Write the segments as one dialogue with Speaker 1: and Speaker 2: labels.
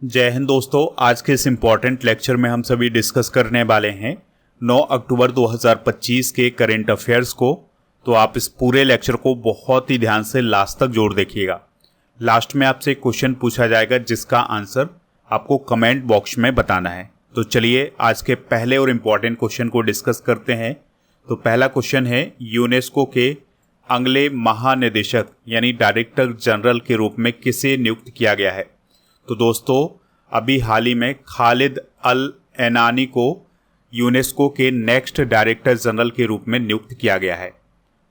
Speaker 1: जय हिंद दोस्तों। आज के इस इम्पॉर्टेंट लेक्चर में हम सभी डिस्कस करने वाले हैं 9 अक्टूबर 2025 के करेंट अफेयर्स को। तो आप इस पूरे लेक्चर को बहुत ही ध्यान से लास्ट तक जोड़ देखिएगा। लास्ट में आपसे एक क्वेश्चन पूछा जाएगा जिसका आंसर आपको कमेंट बॉक्स में बताना है। तो चलिए आज के पहले और इम्पॉर्टेंट क्वेश्चन को डिस्कस करते हैं। तो पहला क्वेश्चन है, यूनेस्को के अगले महानिदेशक यानी डायरेक्टर जनरल के रूप में किसे नियुक्त किया गया है? तो दोस्तों अभी हाल ही में खालिद अल एनानी को यूनेस्को के नेक्स्ट डायरेक्टर जनरल के रूप में नियुक्त किया गया है।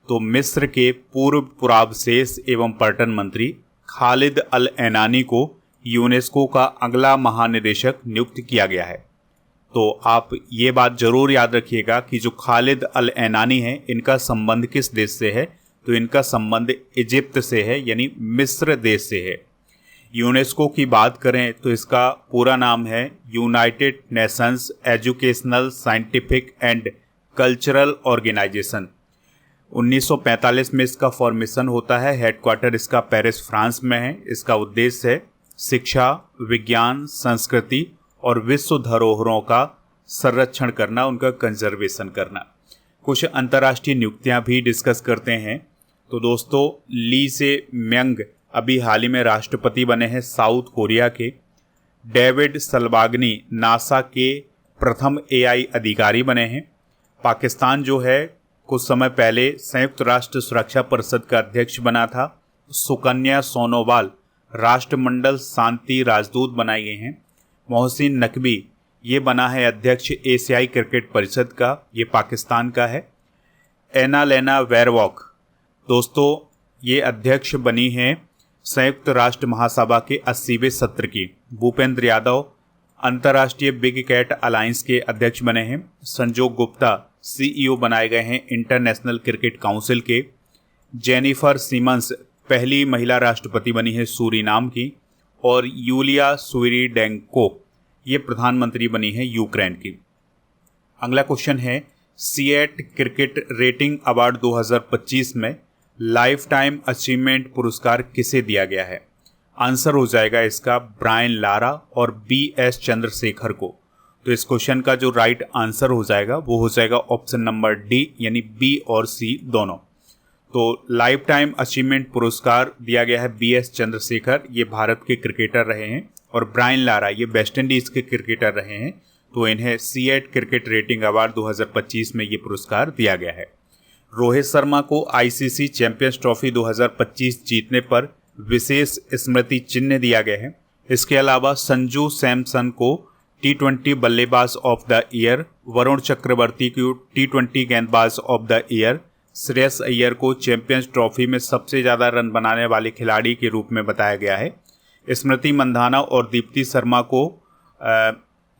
Speaker 1: तो मिस्र के पूर्व पुरावशेष एवं पर्यटन मंत्री खालिद अल एनानी को यूनेस्को का अगला महानिदेशक नियुक्त किया गया है। तो आप ये बात जरूर याद रखिएगा कि जो खालिद अल एनानी है इनका संबंध किस देश से है? तो इनका संबंध इजिप्ट से है, यानी मिस्र देश से है। यूनेस्को की बात करें तो इसका पूरा नाम है United Nations Educational Scientific and Cultural Organization. 1945 में इसका फॉर्मेशन होता है। हेडक्वार्टर इसका पेरिस फ्रांस में है। इसका उद्देश्य है शिक्षा, विज्ञान, संस्कृति और विश्व धरोहरों का संरक्षण करना, उनका कंजर्वेशन करना। कुछ अंतर्राष्ट्रीय नियुक्तियां भी डिस्कस करते हैं। तो दोस्तों ली से म्यंग अभी हाल ही में राष्ट्रपति बने हैं साउथ कोरिया के। डेविड सलबागनी नासा के प्रथम एआई अधिकारी बने हैं। पाकिस्तान जो है कुछ समय पहले संयुक्त राष्ट्र सुरक्षा परिषद का अध्यक्ष बना था। सुकन्या सोनोवाल राष्ट्रमंडल शांति राजदूत बनाए गए हैं। मोहसिन नकवी ये बना है अध्यक्ष एशियाई क्रिकेट परिषद का, ये पाकिस्तान का है। एनालेना वेरवॉक दोस्तों ये अध्यक्ष बनी हैं संयुक्त राष्ट्र महासभा के 80वें सत्र की। भूपेंद्र यादव अंतर्राष्ट्रीय बिग कैट अलायंस के अध्यक्ष बने हैं। संजोग गुप्ता सीईओ बनाए गए हैं इंटरनेशनल क्रिकेट काउंसिल के। जेनिफर सीमंस पहली महिला राष्ट्रपति बनी है सूरीनाम की। और यूलिया स्विरिडेंको ये प्रधानमंत्री बनी है यूक्रेन की। अगला क्वेश्चन है, सीएट क्रिकेट रेटिंग अवार्ड 2025 में लाइफ टाइम अचीवमेंट पुरस्कार किसे दिया गया है? आंसर हो जाएगा इसका ब्रायन लारा और बीएस चंद्रशेखर को। तो इस क्वेश्चन का जो राइट आंसर हो जाएगा वो हो जाएगा ऑप्शन नंबर डी, यानी बी और सी दोनों। तो लाइफ टाइम अचीवमेंट पुरस्कार दिया गया है बीएस चंद्रशेखर, ये भारत के क्रिकेटर रहे हैं। और ब्रायन लारा ये वेस्ट इंडीज के क्रिकेटर रहे हैं। तो इन्हें सीएट क्रिकेट रेटिंग अवार्ड 2025 में ये पुरस्कार दिया गया है। रोहित शर्मा को आईसीसी चैंपियंस ट्रॉफी 2025 जीतने पर विशेष स्मृति चिन्ह दिया गया है। इसके अलावा संजू सैमसन को टी20 बल्लेबाज of the year, Varun Chakravarthy को टी20 गेंदबाज of the year, Shreyas Iyer को चैंपियंस ट्रॉफी में सबसे ज़्यादा रन बनाने वाले खिलाड़ी के रूप में बताया गया है। स्मृति मंधाना और दीप्ति शर्मा को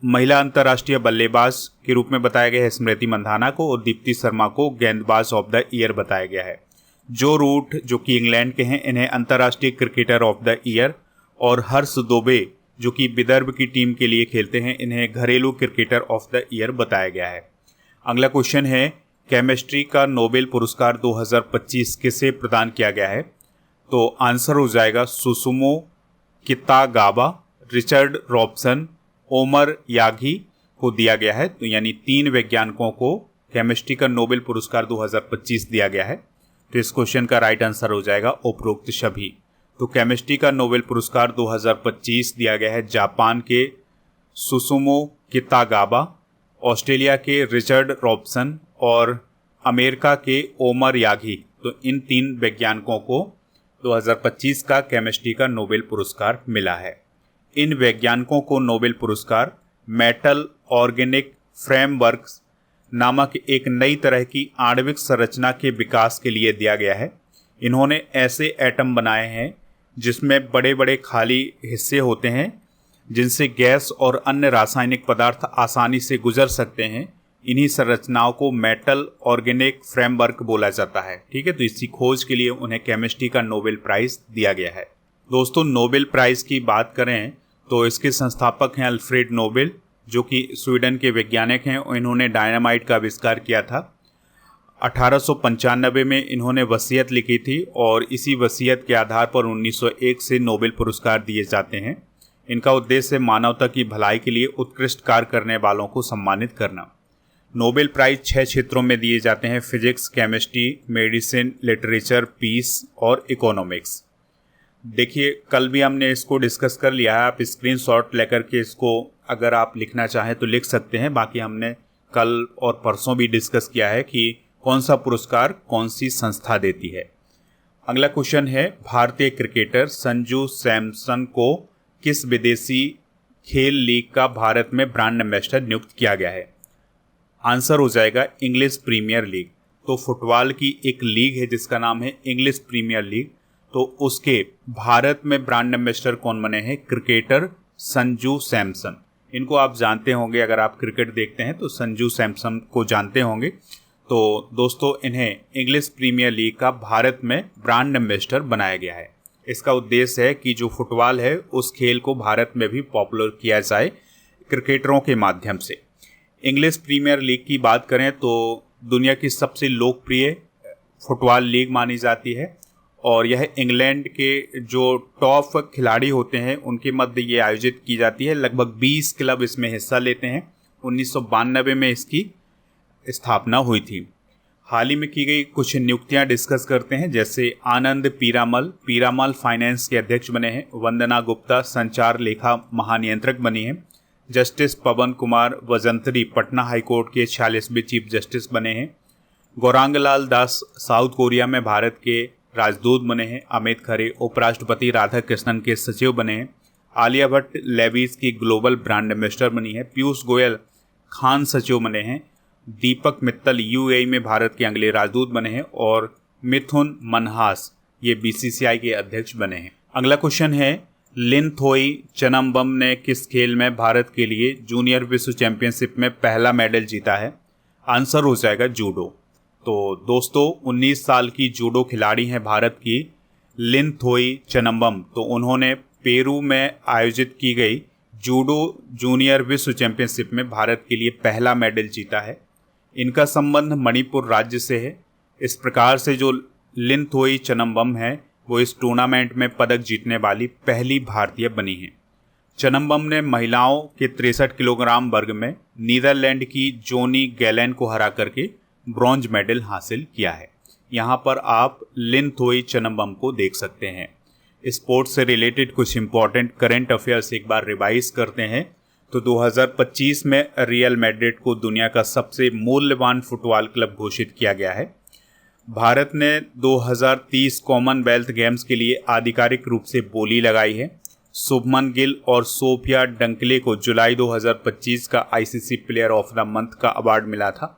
Speaker 1: महिला अंतर्राष्ट्रीय बल्लेबाज के रूप में बताया गया है, स्मृति मंधाना को, और दीप्ति शर्मा को गेंदबाज ऑफ द ईयर बताया गया है। जो रूट जो कि इंग्लैंड के हैं इन्हें अंतर्राष्ट्रीय क्रिकेटर ऑफ द ईयर, और हर्ष दुबे जो कि विदर्भ की टीम के लिए खेलते हैं इन्हें घरेलू क्रिकेटर ऑफ द ईयर बताया गया है। अगला क्वेश्चन है, केमिस्ट्री का नोबेल पुरस्कार 2025 किसे प्रदान किया गया है? तो आंसर हो जाएगा Susumu Kitagawa, Richard Robson, Omar Yaghi को दिया गया है। तो यानी 3 वैज्ञानिकों को केमिस्ट्री का नोबेल पुरस्कार 2025 दिया गया है। तो इस क्वेश्चन का राइट आंसर हो जाएगा उपरोक्त सभी। तो केमिस्ट्री का नोबेल पुरस्कार 2025 दिया गया है जापान के सुसुमो कितागावा, ऑस्ट्रेलिया के रिचर्ड रॉबसन और अमेरिका के ओमर यागी। तो इन 3 वैज्ञानिकों को 2025 का केमिस्ट्री का नोबेल पुरस्कार मिला है। इन वैज्ञानिकों को नोबेल पुरस्कार मेटल ऑर्गेनिक फ्रेमवर्क्स नामक एक नई तरह की आणविक संरचना के विकास के लिए दिया गया है। इन्होंने ऐसे एटम बनाए हैं जिसमें बड़े बड़े खाली हिस्से होते हैं जिनसे गैस और अन्य रासायनिक पदार्थ आसानी से गुजर सकते हैं। इन्हीं संरचनाओं को मेटल ऑर्गेनिक फ्रेमवर्क बोला जाता है। ठीक है, तो इसी खोज के लिए उन्हें केमिस्ट्री का नोबेल प्राइज दिया गया है। दोस्तों नोबेल प्राइज की बात करें तो इसके संस्थापक हैं अल्फ्रेड नोबेल, जो कि स्वीडन के वैज्ञानिक हैं। इन्होंने डायनामाइट का आविष्कार किया था। 1895 में इन्होंने वसीयत लिखी थी और इसी वसीयत के आधार पर 1901 से नोबेल पुरस्कार दिए जाते हैं। इनका उद्देश्य है मानवता की भलाई के लिए उत्कृष्ट कार्य करने वालों को सम्मानित करना। नोबेल प्राइज 6 क्षेत्रों में दिए जाते हैं: physics, chemistry, medicine, literature, peace और इकोनॉमिक्स। देखिए, कल भी हमने इसको डिस्कस कर लिया है। आप स्क्रीनशॉट लेकर के इसको अगर आप लिखना चाहें तो लिख सकते हैं। बाकी हमने कल और परसों भी डिस्कस किया है कि कौन सा पुरस्कार कौन सी संस्था देती है। अगला क्वेश्चन है, भारतीय क्रिकेटर संजू सैमसन को किस विदेशी खेल लीग का भारत में ब्रांड एम्बेसडर नियुक्त किया गया है? आंसर हो जाएगा इंग्लिश प्रीमियर लीग। तो फुटबॉल की एक लीग है जिसका नाम है इंग्लिश प्रीमियर लीग। तो उसके भारत में ब्रांड एम्बेसडर कौन बने हैं? क्रिकेटर संजू सैमसन। इनको आप जानते होंगे, अगर आप क्रिकेट देखते हैं तो संजू सैमसन को जानते होंगे। तो दोस्तों, इन्हें इंग्लिश प्रीमियर लीग का भारत में ब्रांड एम्बेसडर बनाया गया है। इसका उद्देश्य है कि जो फुटबॉल है उस खेल को भारत में भी पॉपुलर किया जाए क्रिकेटरों के माध्यम से। इंग्लिश प्रीमियर लीग की बात करें तो दुनिया की सबसे लोकप्रिय फुटबॉल लीग मानी जाती है और यह इंग्लैंड के जो टॉप खिलाड़ी होते हैं उनके मध्य ये आयोजित की जाती है। लगभग 20 क्लब इसमें हिस्सा लेते हैं। 1992 में इसकी स्थापना हुई थी। हाल ही में की गई कुछ नियुक्तियां डिस्कस करते हैं, जैसे आनंद पीरामल फाइनेंस के अध्यक्ष बने हैं। वंदना गुप्ता संचार लेखा महानियंत्रक बनी हैं। जस्टिस पवन कुमार वजंतरी पटना हाईकोर्ट के 46वें चीफ जस्टिस बने हैं। गौरांगलाल दास साउथ कोरिया में भारत के राजदूत बने हैं। अमित खरे उपराष्ट्रपति राधाकृष्णन के सचिव बने हैं। आलिया भट्ट लेविस की ग्लोबल ब्रांड एम्बेसडर बनी है। पीयूष गोयल खान सचिव बने हैं। दीपक मित्तल यूएई में भारत के अगले राजदूत बने हैं और मिथुन मनहास ये बीसीसीआई के अध्यक्ष बने हैं। अगला क्वेश्चन है, लिनथोई चनम्बम ने किस खेल में भारत के लिए जूनियर विश्व चैंपियनशिप में पहला मेडल जीता है? आंसर हो जाएगा जूडो। तो दोस्तों, 19 साल की जूडो खिलाड़ी हैं भारत की लिनथोई चनम्बम। तो उन्होंने पेरू में आयोजित की गई जूडो जूनियर विश्व चैंपियनशिप में भारत के लिए पहला मेडल जीता है। इनका संबंध मणिपुर राज्य से है। इस प्रकार से जो लिनथोई चनम्बम है वो इस टूर्नामेंट में पदक जीतने वाली पहली भारतीय बनी है। चनम्बम ने महिलाओं के 63 किलोग्राम वर्ग में नीदरलैंड की जोनी गैलेन को हरा करके ब्रॉन्ज मेडल हासिल किया है। यहाँ पर आप लिनथोई चनम्बम को देख सकते हैं। स्पोर्ट्स से रिलेटेड कुछ इंपॉर्टेंट करंट अफेयर्स एक बार रिवाइज करते हैं तो 2025 में रियल मैड्रिड को दुनिया का सबसे मूल्यवान फुटबॉल क्लब घोषित किया गया है। भारत ने 2030 कॉमनवेल्थ गेम्स के लिए आधिकारिक रूप से बोली लगाई है। शुभमन गिल और सोफिया डंकले को जुलाई 2025 का ICC player of the month का अवार्ड मिला था।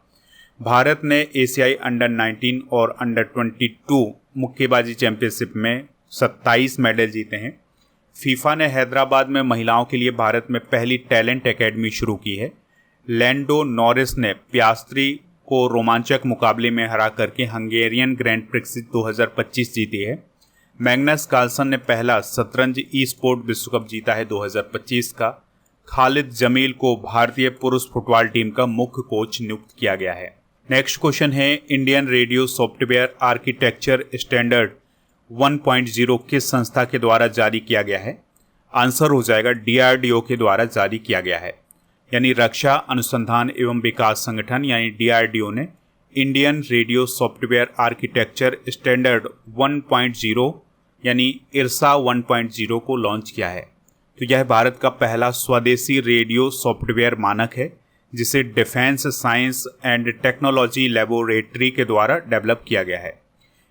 Speaker 1: भारत ने एशियाई अंडर 19 और अंडर 22 मुक्केबाजी चैंपियनशिप में 27 मेडल जीते हैं। फीफा ने हैदराबाद में महिलाओं के लिए भारत में पहली टैलेंट एकेडमी शुरू की है। लैंडो नॉरिस ने पियास्त्री को रोमांचक मुकाबले में हरा करके हंगेरियन ग्रैंड प्रिक्स 2025 जीती है। मैग्नस कार्लसन ने पहला शतरंज ई स्पोर्ट विश्व कप जीता है 2025 का। खालिद जमील को भारतीय पुरुष फुटबॉल टीम का मुख्य कोच नियुक्त किया गया है। नेक्स्ट क्वेश्चन है, Indian radio software architecture standard 1.0 किस संस्था के द्वारा जारी किया गया है? आंसर हो जाएगा डीआरडीओ के द्वारा जारी किया गया है। यानी रक्षा अनुसंधान एवं विकास संगठन यानी डीआरडीओ ने Indian radio software architecture standard 1.0 यानी इरसा 1.0 को लॉन्च किया है। तो यह भारत का पहला स्वदेशी रेडियो सॉफ्टवेयर मानक है जिसे defence science and technology laboratory के द्वारा डेवलप किया गया है।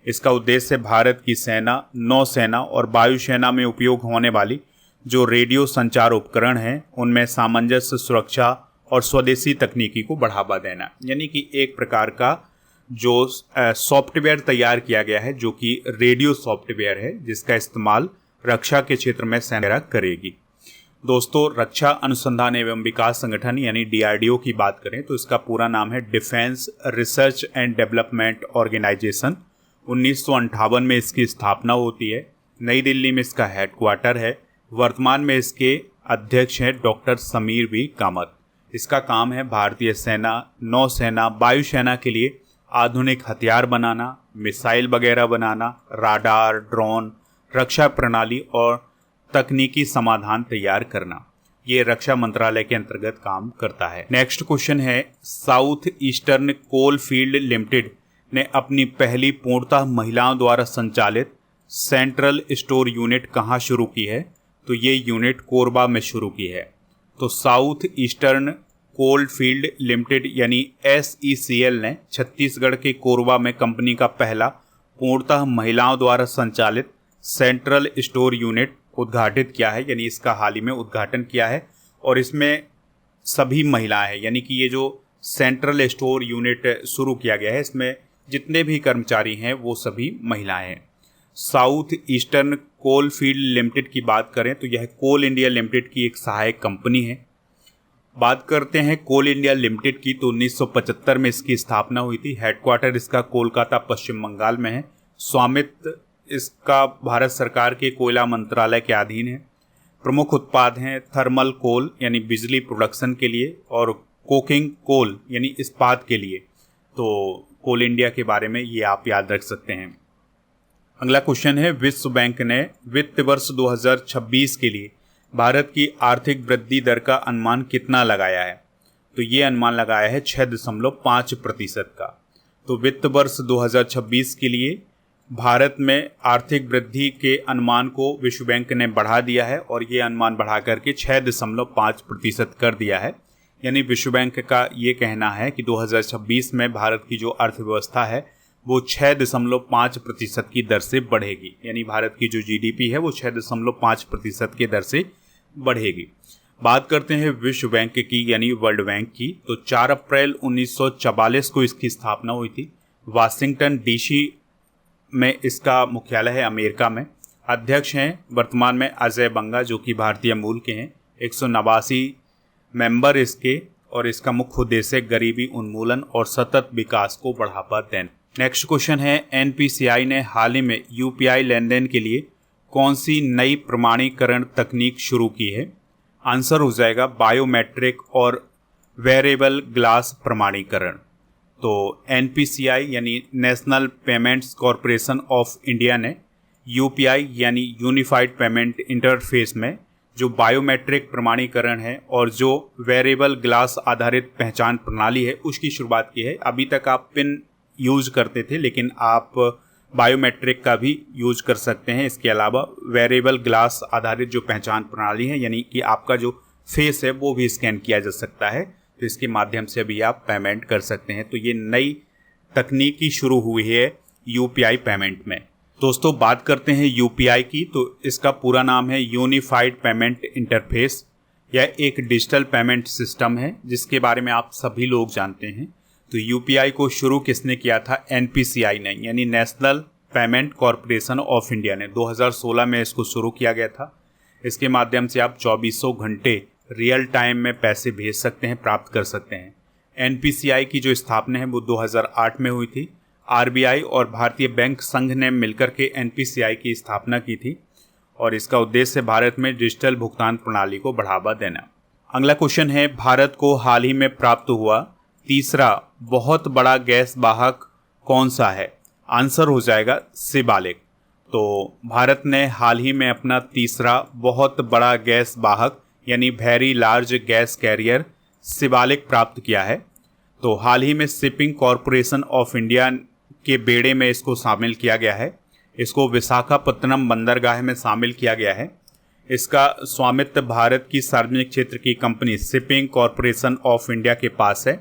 Speaker 1: इसका उद्देश्य भारत की सेना, नौसेना और वायुसेना में उपयोग होने वाली जो रेडियो संचार उपकरण हैं उनमें सामंजस्य, सुरक्षा और स्वदेशी तकनीकी को बढ़ावा देना। यानी कि एक प्रकार का जो सॉफ्टवेयर तैयार किया गया है जो कि रेडियो सॉफ्टवेयर है जिसका इस्तेमाल रक्षा के क्षेत्र में सेना करेगी। दोस्तों, रक्षा अनुसंधान एवं विकास संगठन यानी डीआरडीओ की बात करें तो इसका पूरा नाम है Defence Research and Development Organisation. 1958 में इसकी स्थापना होती है। नई दिल्ली में इसका हेडक्वार्टर है। वर्तमान में इसके अध्यक्ष हैं डॉक्टर समीर वी कामत। इसका काम है भारतीय सेना, नौसेना, वायुसेना के लिए आधुनिक हथियार बनाना, मिसाइल वगैरह बनाना, राडार, ड्रोन, रक्षा प्रणाली और तकनीकी समाधान तैयार करना। ये रक्षा मंत्रालय के अंतर्गत काम करता है। नेक्स्ट क्वेश्चन है, South Eastern Coal Field Limited ने अपनी पहली पूर्णतः महिलाओं द्वारा संचालित सेंट्रल स्टोर यूनिट कहाँ शुरू की है? तो ये यूनिट कोरबा में शुरू की है। तो South Eastern Coal Field Limited यानी SECL ने छत्तीसगढ़ के कोरबा में कंपनी का पहला पूर्णतः महिलाओं द्वारा संचालित सेंट्रल स्टोर यूनिट उद्घाटित किया है, यानी इसका हाल ही में उद्घाटन किया है। और इसमें सभी महिलाएं हैं, यानी कि ये जो सेंट्रल स्टोर यूनिट शुरू किया गया है इसमें जितने भी कर्मचारी हैं वो सभी महिलाएं हैं। South Eastern Coal Field Limited की बात करें तो यह कोल इंडिया लिमिटेड की एक सहायक कंपनी है। बात करते हैं कोल इंडिया लिमिटेड की, तो 1975 में इसकी स्थापना हुई थी। हेडक्वार्टर इसका कोलकाता पश्चिम बंगाल में है। स्वामित्व इसका भारत सरकार के कोयला मंत्रालय के अधीन है। प्रमुख उत्पाद हैं थर्मल कोल यानी बिजली प्रोडक्शन के लिए और कोकिंग कोल यानी इस्पात के लिए। तो कोल इंडिया के बारे में ये आप याद रख सकते हैं। अगला क्वेश्चन है, विश्व बैंक ने वित्त वर्ष 2026 के लिए भारत की आर्थिक वृद्धि दर का अनुमान कितना लगाया है? तो ये अनुमान लगाया है 6.5% का। तो वित्त वर्ष 2026 के लिए भारत में आर्थिक वृद्धि के अनुमान को विश्व बैंक ने बढ़ा दिया है और ये अनुमान बढ़ा करके 6.5% कर दिया है। यानी विश्व बैंक का ये कहना है कि 2026 में भारत की जो अर्थव्यवस्था है वो 6.5% की दर से बढ़ेगी। यानी भारत की जो GDP है वो 6.5% की दर से बढ़ेगी। बात करते हैं विश्व बैंक की यानी वर्ल्ड बैंक की, तो 4 अप्रैल 1944 को इसकी स्थापना हुई थी। वाशिंगटन DC में इसका मुख्यालय है, अमेरिका में। अध्यक्ष हैं वर्तमान में अजय बंगा जो कि भारतीय मूल के हैं। 189 मेंबर इसके, और इसका मुख्य उद्देश्य गरीबी उन्मूलन और सतत विकास को बढ़ावा देना। नेक्स्ट क्वेश्चन है, NPCI ने हाल ही में UPI लेन देन के लिए कौन सी नई प्रमाणीकरण तकनीक शुरू की है? आंसर हो जाएगा बायोमेट्रिक और वेरिएबल ग्लास प्रमाणीकरण। तो NPCI यानी national payments corporation of India ने UPI यानी यूनिफाइड पेमेंट इंटरफेस में जो बायोमेट्रिक प्रमाणीकरण है और जो वेरिएबल ग्लास आधारित पहचान प्रणाली है उसकी शुरुआत की है। अभी तक आप पिन यूज करते थे, लेकिन आप बायोमेट्रिक का भी यूज कर सकते हैं। इसके अलावा वेरिएबल ग्लास आधारित जो पहचान प्रणाली है, यानी कि आपका जो फेस है वो भी स्कैन किया जा सकता है, तो इसके माध्यम से भी आप पेमेंट कर सकते हैं। तो ये नई तकनीकी शुरू हुई है UPI पेमेंट में। दोस्तों बात करते हैं UPI की, तो इसका पूरा नाम है यूनिफाइड पेमेंट इंटरफेस। यह एक डिजिटल पेमेंट सिस्टम है जिसके बारे में आप सभी लोग जानते हैं। तो UPI को शुरू किसने किया था? NPCI ने, यानी national payment corporation of India ने 2016 में इसको शुरू किया गया था। इसके माध्यम से आप 2400 घंटे रियल टाइम में पैसे भेज सकते हैं, प्राप्त कर सकते हैं। NPCI की जो स्थापना है वो 2008 में हुई थी। RBI और भारतीय बैंक संघ ने मिलकर के NPCI की स्थापना की थी और इसका उद्देश्य भारत में डिजिटल भुगतान प्रणाली को बढ़ावा देना। अगला क्वेश्चन है, भारत को हाल ही में प्राप्त हुआ तीसरा बहुत बड़ा गैस वाहक कौन सा है? आंसर हो जाएगा शिवालिक। तो भारत ने हाल ही में अपना तीसरा बहुत बड़ा गैस वाहक यानी very large gas carrier Shivalik प्राप्त किया है। तो हाल ही में शिपिंग कॉरपोरेशन ऑफ इंडिया के बेड़े में इसको शामिल किया गया है। इसको विशाखापत्तनम बंदरगाह में शामिल किया गया है। इसका स्वामित्व भारत की सार्वजनिक क्षेत्र की company shipping corporation of India के पास है।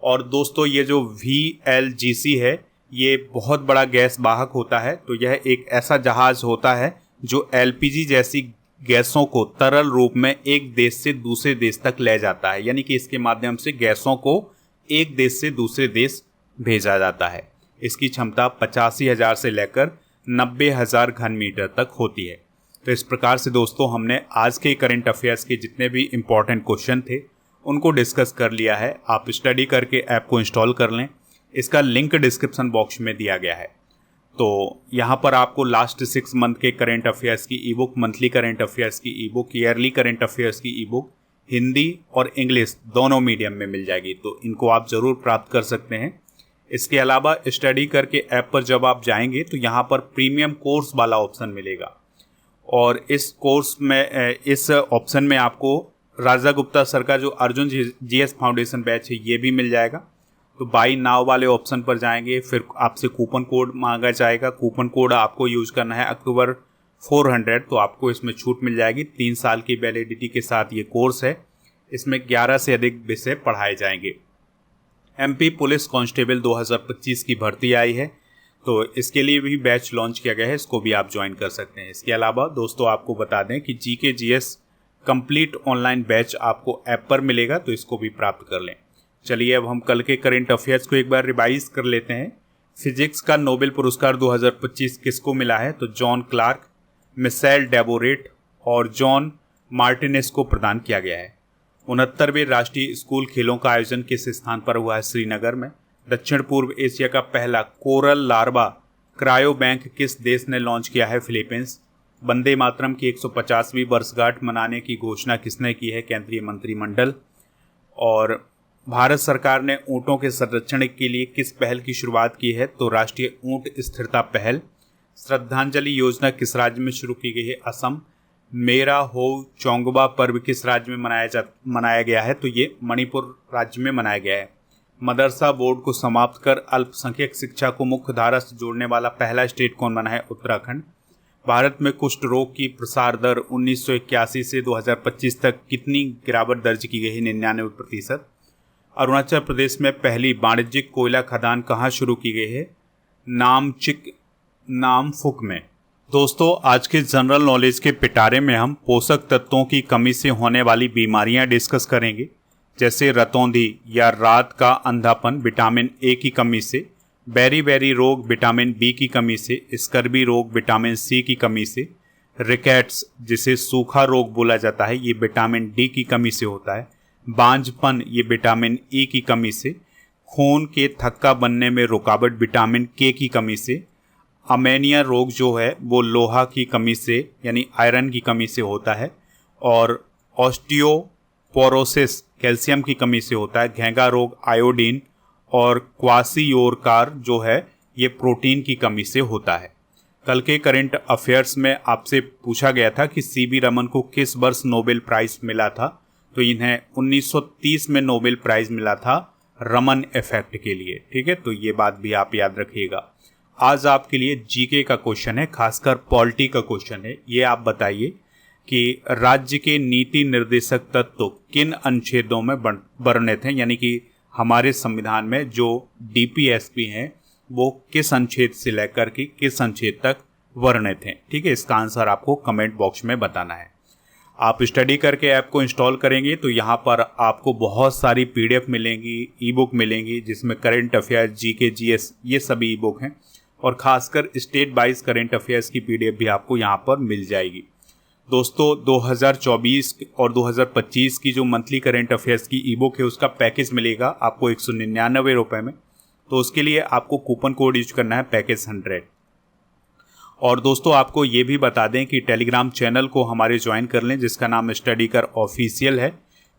Speaker 1: और दोस्तों ये जो VLGC है ये बहुत बड़ा गैस वाहक होता है। तो यह एक ऐसा जहाज होता है जो LPG जैसी गैसों को तरल रूप में एक देश से दूसरे देश तक ले जाता है, यानी कि इसके माध्यम से गैसों को एक देश से दूसरे देश भेजा जाता है। इसकी क्षमता 85,000 से लेकर 90,000 घन मीटर तक होती है। तो इस प्रकार से दोस्तों हमने आज के करंट अफेयर्स के जितने भी इम्पोर्टेंट क्वेश्चन थे उनको डिस्कस कर लिया है। आप स्टडी करके ऐप को इंस्टॉल कर लें, इसका लिंक डिस्क्रिप्शन बॉक्स में दिया गया है। तो यहाँ पर आपको लास्ट 6 मंथ के करंट अफेयर्स की ईबुक, मंथली करंट अफेयर्स की ईबुक, ईयरली करंट अफेयर्स की ईबुक हिंदी और इंग्लिश दोनों मीडियम में मिल जाएगी। तो इनको आप ज़रूर प्राप्त कर सकते हैं। इसके अलावा स्टडी करके ऐप पर जब आप जाएंगे तो यहाँ पर प्रीमियम कोर्स वाला ऑप्शन मिलेगा और इस कोर्स में इस ऑप्शन में आपको राजा गुप्ता सर का जो अर्जुन जीएस फाउंडेशन बैच है ये भी मिल जाएगा। तो बाई नाउ वाले ऑप्शन पर जाएंगे, फिर आपसे कूपन कोड मांगा जाएगा। कूपन कोड आपको यूज करना है अक्टूबर 400, तो आपको इसमें छूट मिल जाएगी। 3 साल की वैलिडिटी के साथ ये कोर्स है। इसमें 11 से अधिक विषय पढ़ाए जाएंगे। एमपी पुलिस कांस्टेबल 2025 की भर्ती आई है, तो इसके लिए भी बैच लॉन्च किया गया है, इसको भी आप ज्वाइन कर सकते हैं। इसके अलावा दोस्तों आपको बता दें कि GK GS complete online batch आपको ऐप पर मिलेगा, तो इसको भी प्राप्त कर लें। चलिए अब हम कल के करेंट अफेयर्स को एक बार रिवाइज कर लेते हैं। फिजिक्स का नोबेल पुरस्कार 2025 किसको मिला है? तो जॉन क्लार्क, मिशेल डेबोरेट और जॉन मार्टिनेस को प्रदान किया गया है। 69वें राष्ट्रीय स्कूल खेलों का आयोजन किस स्थान पर हुआ है? श्रीनगर में। दक्षिण पूर्व एशिया का पहला कोरल लार्वा क्रायो बैंक किस देश ने लॉन्च किया है? फिलीपींस। वंदे मातरम की 150वीं वर्षगांठ मनाने की घोषणा किसने की है? केंद्रीय मंत्रिमंडल। और भारत सरकार ने ऊँटों के संरक्षण के लिए किस पहल की शुरुआत की है? तो राष्ट्रीय ऊँट स्थिरता पहल। श्रद्धांजलि योजना किस राज्य में शुरू की गई है? असम। मेरा हो चोंगबा पर्व किस राज्य में मनाया गया है? तो ये मणिपुर राज्य में मनाया गया है। मदरसा बोर्ड को समाप्त कर अल्पसंख्यक शिक्षा को मुख्य धारा से जोड़ने वाला पहला स्टेट कौन बना है? उत्तराखंड। भारत में कुष्ठ रोग की प्रसार दर 1981 से 2025 तक कितनी गिरावट दर्ज की गई है? 99%। अरुणाचल प्रदेश में पहली वाणिज्यिक कोयला खदान कहाँ शुरू की गई है? नामफुक में। दोस्तों आज के जनरल नॉलेज के पिटारे में हम पोषक तत्वों की कमी से होने वाली बीमारियां डिस्कस करेंगे, जैसे रतौंधी या रात का अंधापन विटामिन ए की कमी से, बेरी रोग विटामिन बी की कमी से, स्कर्बी रोग विटामिन सी की कमी से, रिकेट्स जिसे सूखा रोग बोला जाता है ये विटामिन डी की कमी से होता है, बांझपन ये विटामिन ई की कमी से, खून के थक्का बनने में रुकावट विटामिन के की कमी से, अमेनिया रोग जो है वो लोहा की कमी से यानी आयरन की कमी से होता है, और ऑस्टियोपोरोसिस कैल्शियम की कमी से होता है, घेंगा रोग आयोडीन और क्वासियोरकार जो है ये प्रोटीन की कमी से होता है। कल के करंट अफेयर्स में आपसे पूछा गया था कि सीवी रमन को किस वर्ष नोबेल प्राइज मिला था? तो इन्हें 1930 में नोबेल प्राइज मिला था रमन इफेक्ट के लिए। ठीक है, तो ये बात भी आप याद रखिएगा। आज आपके लिए जीके का क्वेश्चन है, खासकर पॉलिटी का क्वेश्चन है। ये आप बताइए कि राज्य के नीति निर्देशक तत्व किन अनुच्छेदों में वर्णित हैं, यानी कि हमारे संविधान में जो डीपीएसपी हैं वो किस अनुच्छेद से लेकर के किस अनुच्छेद तक वर्णित हैं। ठीक है, इसका आंसर आपको कमेंट बॉक्स में बताना है। आप स्टडी करके ऐप को इंस्टॉल करेंगे तो यहाँ पर आपको बहुत सारी पीडीएफ मिलेंगी, ई बुक मिलेंगी, जिसमें करंट अफेयर, जीके, जीएस ये सभी ई बुक हैं, और खासकर स्टेट वाइज करंट अफेयर्स की पीडीएफ भी आपको यहाँ पर मिल जाएगी। दोस्तों 2024 और 2025 की जो मंथली करंट अफेयर्स की ई बुक है उसका पैकेज मिलेगा आपको 199 रुपये में। तो उसके लिए आपको कूपन कोड यूज करना है पैकेज 100। और दोस्तों आपको ये भी बता दें कि टेलीग्राम चैनल को हमारे ज्वाइन कर लें, जिसका नाम स्टडी कर ऑफिशियल है।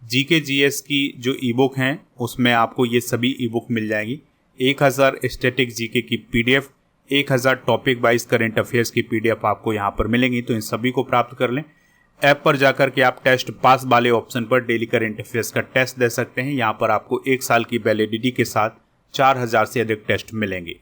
Speaker 1: जीके जीएस की जो ई बुक हैं उसमें आपको ये सभी ई बुक मिल जाएगी। 1000 स्टैटिक जीके की PDF, 1000 topic wise current affairs की पीडीएफ आपको यहाँ पर मिलेंगी। तो इन सभी को प्राप्त कर लें। ऐप पर जाकर के आप टेस्ट पास वाले ऑप्शन पर डेली करंट अफेयर्स का टेस्ट दे सकते हैं। यहाँ पर आपको 1 साल की वैलिडिटी के साथ 4000 से अधिक टेस्ट मिलेंगे।